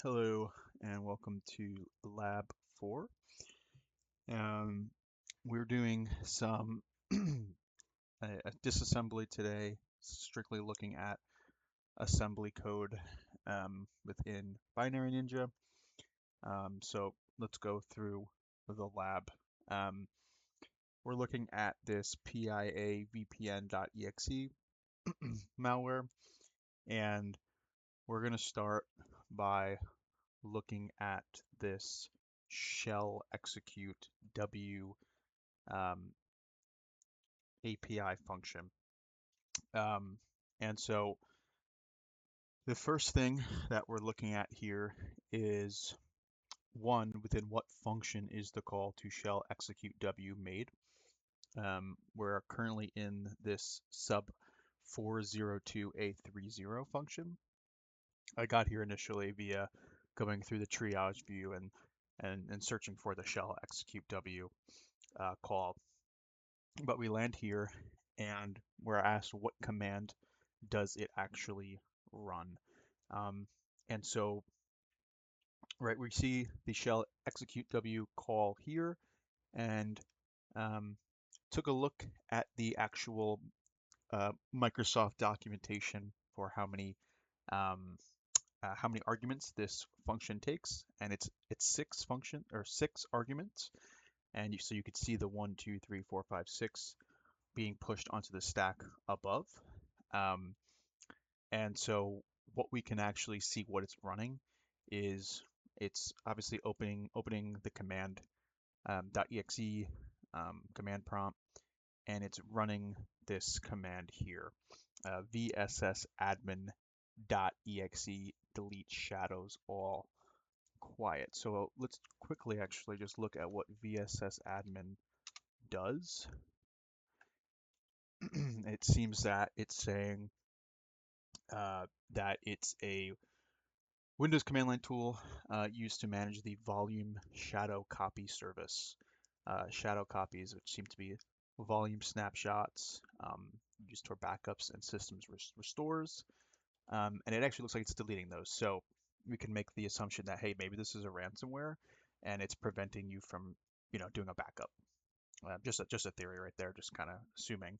Hello and welcome to Lab 4. Um, we're doing some a disassembly today, strictly looking at assembly code within Binary Ninja. So let's go through the lab. Um, we're looking at this PIA VPN.exe malware, and we're going to start by looking at this shell execute W API function. Um, and so the first thing that we're looking at here is one, within what function is the call to shell execute W made? We're currently in this sub 402A30 function. I got here initially via going through the triage view and searching for the shell execute W call. But we land here and we're asked what command does it actually run. Um, and so, right, we see the shell execute W call here and um, took a look at the actual Microsoft documentation for how many arguments this function takes, and it's six arguments, and so you could see the 1, 2, 3, 4, 5, 6 being pushed onto the stack above. Um, and so what we can actually see what it's running is it's obviously opening the command .exe command prompt, and it's running this command here, vssadmin.exe delete shadows all quiet. So let's quickly actually just look at what vssadmin does. It seems that it's saying that it's a Windows command line tool used to manage the volume shadow copy service. Shadow copies, which seem to be volume snapshots used for backups and systems restores. And it actually looks like it's deleting those. So we can make the assumption that, hey, maybe this is a ransomware and it's preventing you from, doing a backup. Just a theory right there, just kind of assuming.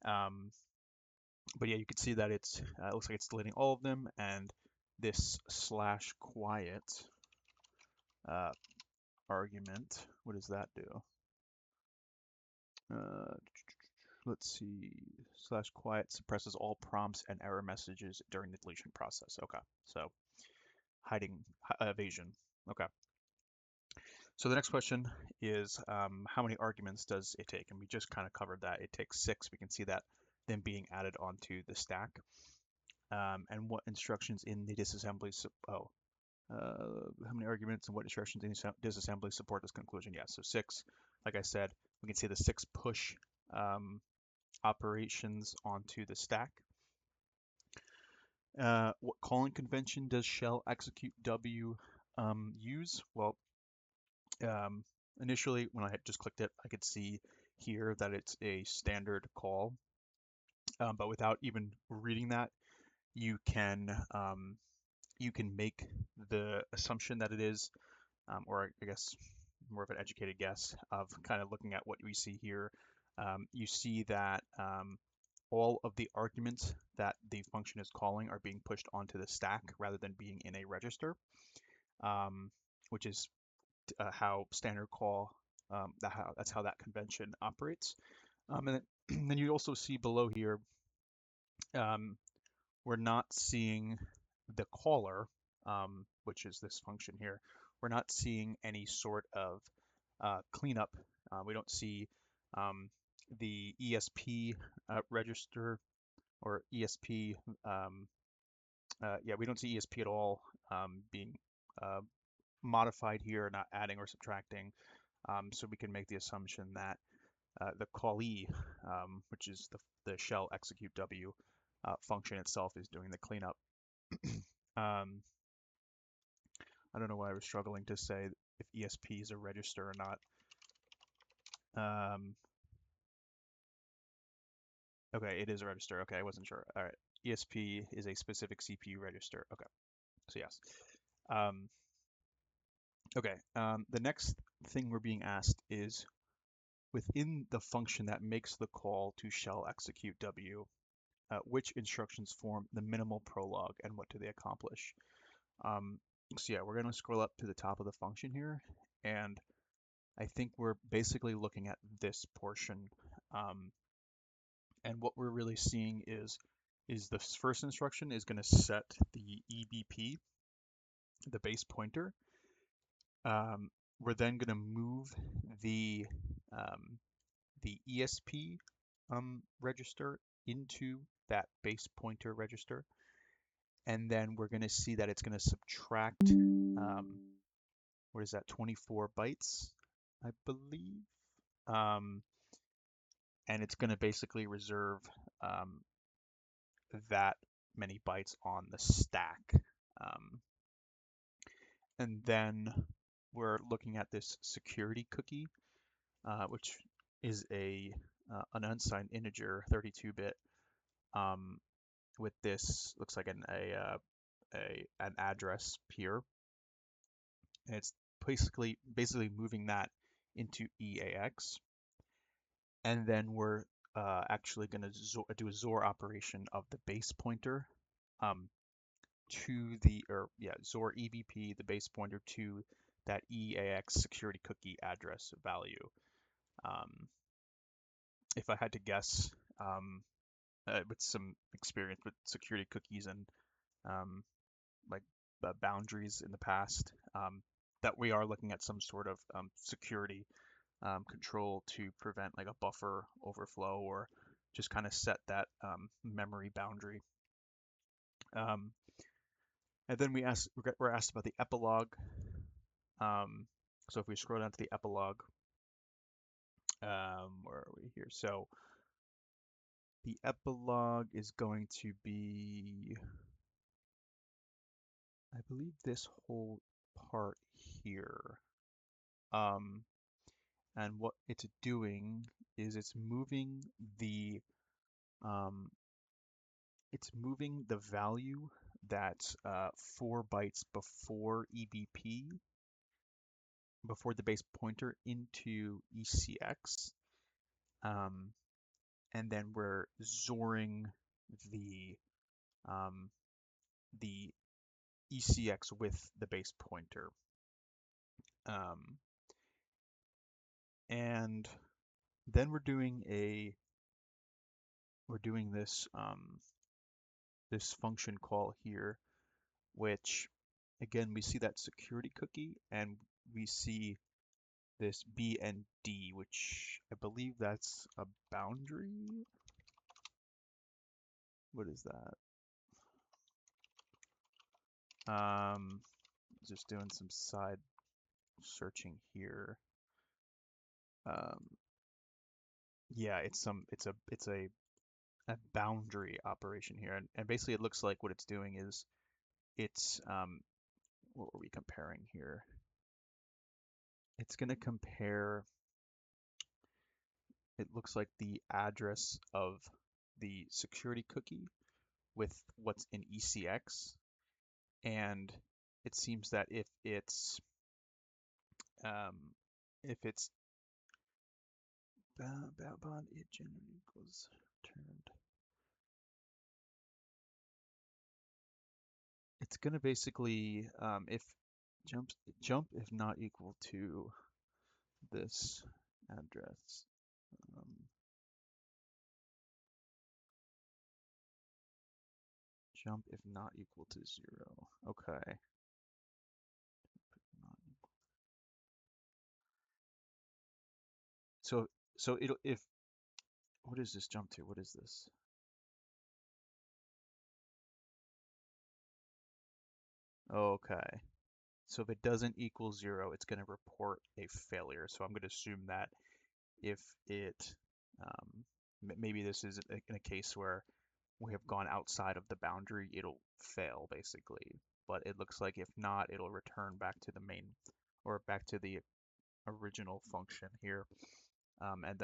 But yeah, you can see that it looks like it's deleting all of them, and this /quiet uh, argument, what does that do? Uh, let's see, /quiet suppresses all prompts and error messages during the deletion process. Okay, so hiding evasion. Okay. So the next question is how many arguments does it take? And we just kind of covered that. It takes 6. We can see that then being added onto the stack. And what instructions in the disassembly, how many arguments and what instructions in disassembly support this conclusion? Yeah, so 6. Like I said, we can see the 6 push operations onto the stack. What calling convention does shell execute W use? Well, initially when I had just clicked it, I could see here that it's a standard call, but without even reading that, you can make the assumption that it is, or I guess more of an educated guess of kind of looking at what we see here. You see that all of the arguments that the function is calling are being pushed onto the stack rather than being in a register, which is how standard call, that's how that convention operates. And then you also see below here, um, we're not seeing the caller, which is this function here. We're not seeing any sort of cleanup. We don't see the ESP register or ESP. Yeah, we don't see ESP at all being modified here, not adding or subtracting. So we can make the assumption that the callee, which is the shell execute W function itself, is doing the cleanup. Um, I don't know why I was struggling to say if ESP is a register or not. Okay, it is a register. Okay, I wasn't sure. All right, ESP is a specific CPU register. Okay, so yes. Um, okay, the next thing we're being asked is within the function that makes the call to shell execute W, which instructions form the minimal prologue and what do they accomplish? So yeah, we're going to scroll up to the top of the function here, and I think we're basically looking at this portion. Um, and what we're really seeing is this first instruction is going to set the EBP, the base pointer. We're then going to move the ESP register into that base pointer register, and then we're going to see that it's going to subtract what is that, 24 bytes, I believe, um, and it's going to basically reserve um, that many bytes on the stack. Um, and then we're looking at this security cookie, which is an unsigned integer, 32-bit, with this looks like an address here, and it's basically moving that into EAX, and then we're actually going to do a XOR operation of the base pointer um, to XOR EBP, the base pointer to that EAX security cookie address value. If I had to guess, with some experience with security cookies and um, like boundaries in the past, that we are looking at some sort of security control to prevent like a buffer overflow or just kind of set that memory boundary. And then we're asked about the epilogue. So if we scroll down to the epilogue, where are we here? So the epilogue is going to be, I believe, this whole part here. And what it's doing is um, it's moving the value that's 4 bytes before EBP, before the base pointer, into ECX. And then we're XORing the um, the ECX with the base pointer. And then we're doing this function call here, which again we see that security cookie, and we see this BND, which I believe that's a boundary. What is that? Just doing some side searching here. Yeah, it's a boundary operation here, and basically it looks like what it's doing is it's what were we comparing here? It's going to compare, it looks like, the address of the security cookie with what's in ECX, and it seems that um, if it's bound it generally equals turned, it's going to basically if jump if not equal to this address. Um, Jump if not equal to 0. Okay. So it'll if what does this jump to? What is this? Okay. So if it doesn't equal 0, it's going to report a failure. So I'm going to assume that if it maybe this is in a case where we have gone outside of the boundary, it'll fail basically. But it looks like if not, it'll return back to the main or back to the original function here, and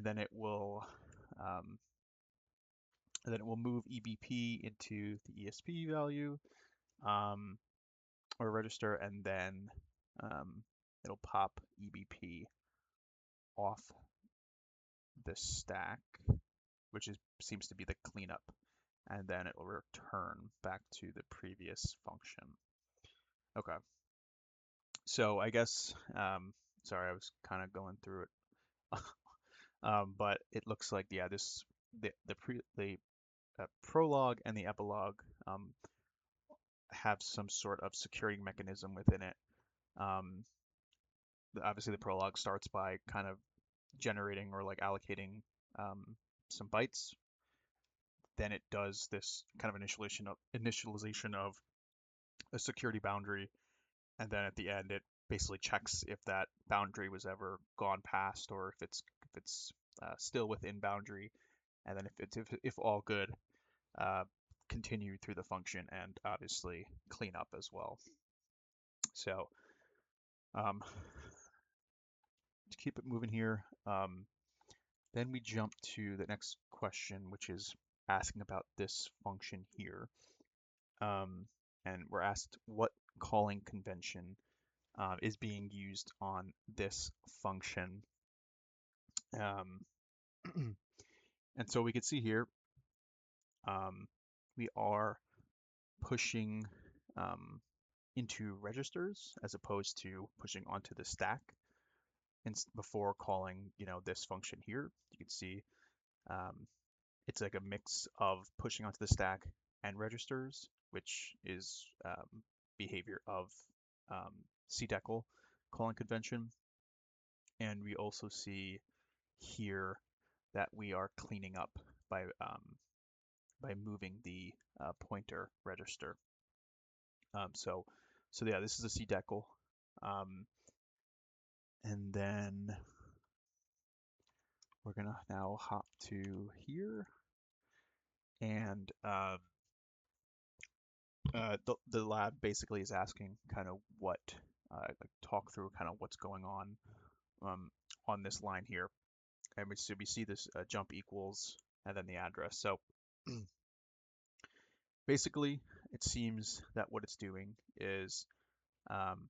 then it will um, move EBP into the ESP value, or register, and then um, it'll pop EBP off the stack, which seems to be the cleanup, and then it will return back to the previous function. Okay, so I guess, sorry, I was kind of going through it, but it looks like, yeah, the prologue and the epilogue have some sort of security mechanism within it. Um, Obviously, the prologue starts by kind of generating or like allocating some bytes. Then it does this kind of initialization of a security boundary, and then at the end it basically checks if that boundary was ever gone past or if it's still within boundary, and then if all good, uh, continue through the function and obviously clean up as well. So to keep it moving here, then we jump to the next question, which is asking about this function here. And we're asked what calling convention is being used on this function. Um, and so we can see here, we are pushing into registers as opposed to pushing onto the stack. And before calling, this function here, you can see it's like a mix of pushing onto the stack and registers, which is behavior of CDECL calling convention. And we also see here that we are cleaning up by moving the pointer register. So yeah, this is a CDECL. And then we're gonna now hop to here, and the lab basically is asking kind of what, like talk through kind of what's going on this line here. And we see this jump equals and then the address. So basically, it seems that what it's doing is um,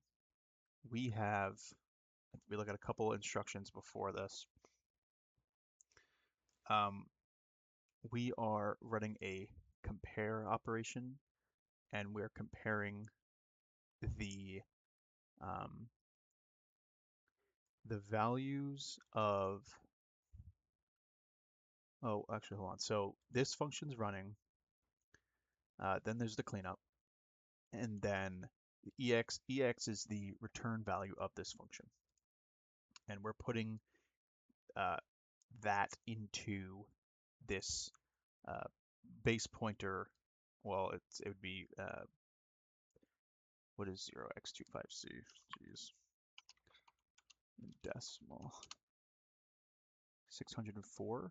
we look at a couple instructions before this. We are running a compare operation, and we're comparing the um, the values of, oh, actually, hold on. So this function's running, then there's the cleanup, and then the ex is the return value of this function. And we're putting uh, that into this base pointer. Well, it would be, what is 0x25c? Jeez, in decimal. 604.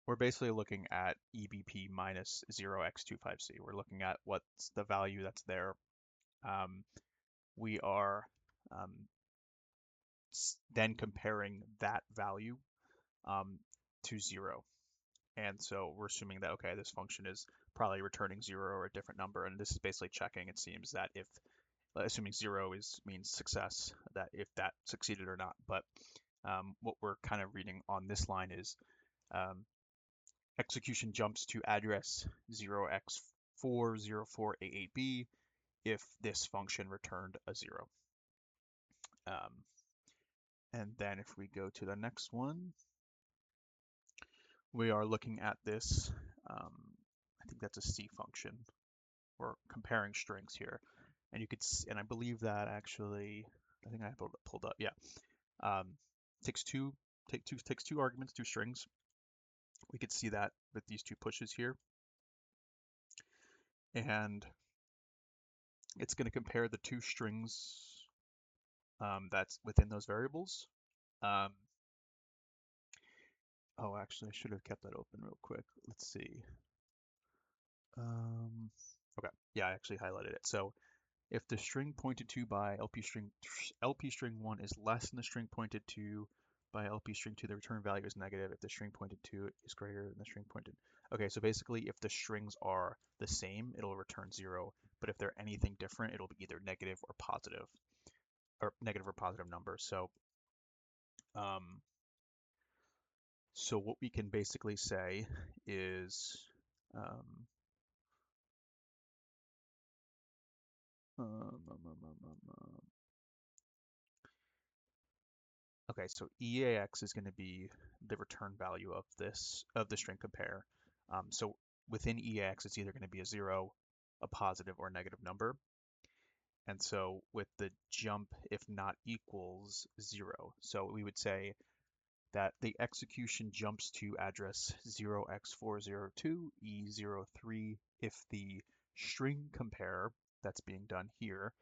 We're basically looking at EBP minus 0x25c. We're looking at what's the value that's there. We are then comparing that value to 0. And so we're assuming that, okay, this function is probably returning 0 or a different number. And this is basically checking, it seems, that if, assuming 0 means success, that if that succeeded or not. But what we're kind of reading on this line is execution jumps to address 0x40488b if this function returned a 0. And then if we go to the next one, we are looking at this, I think that's a C function. We're comparing strings here. And you could see, and I believe that actually, I think I have it pulled up, yeah. Takes two arguments, 2 strings. We could see that with these 2 pushes here. And it's going to compare the 2 strings that's within those variables. Oh, actually, I should have kept that open real quick. Let's see. Okay, yeah, I actually highlighted it. So if the string pointed to by LP string 1 is less than the string pointed to by LP string 2, the return value is negative. If the string pointed to is greater than the string pointed. Okay, so basically if the strings are the same, it'll return 0, but if they're anything different, it'll be either negative or negative or positive numbers. Um, so what we can basically say is, um, um, um, um, um, um, um, okay, so EAX is going to be the return value of the string compare. So within EAX, it's either going to be a 0, a positive, or a negative number. And so with the jump, if not equals 0, so we would say that the execution jumps to address 0x402E03 if the string compare that's being done here,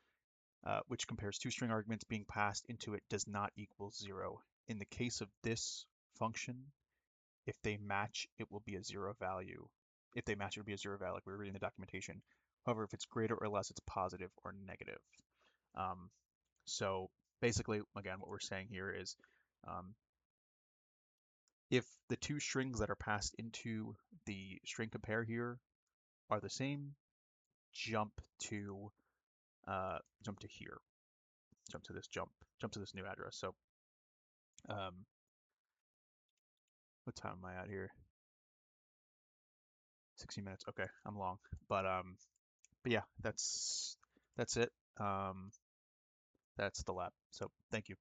which compares two string arguments being passed into it, does not equal 0. In the case of this function, if they match, it will be a 0 value. If they match, it will be a 0 value, like we were reading the documentation. However, if it's greater or less, it's positive or negative. Um, so basically, again, what we're saying here is um, if the two strings that are passed into the string compare here are the same, jump to here, jump to this new address. So um, what time am I at here? 16 minutes. Okay, I'm long, but yeah, that's it. That's the lab. So thank you.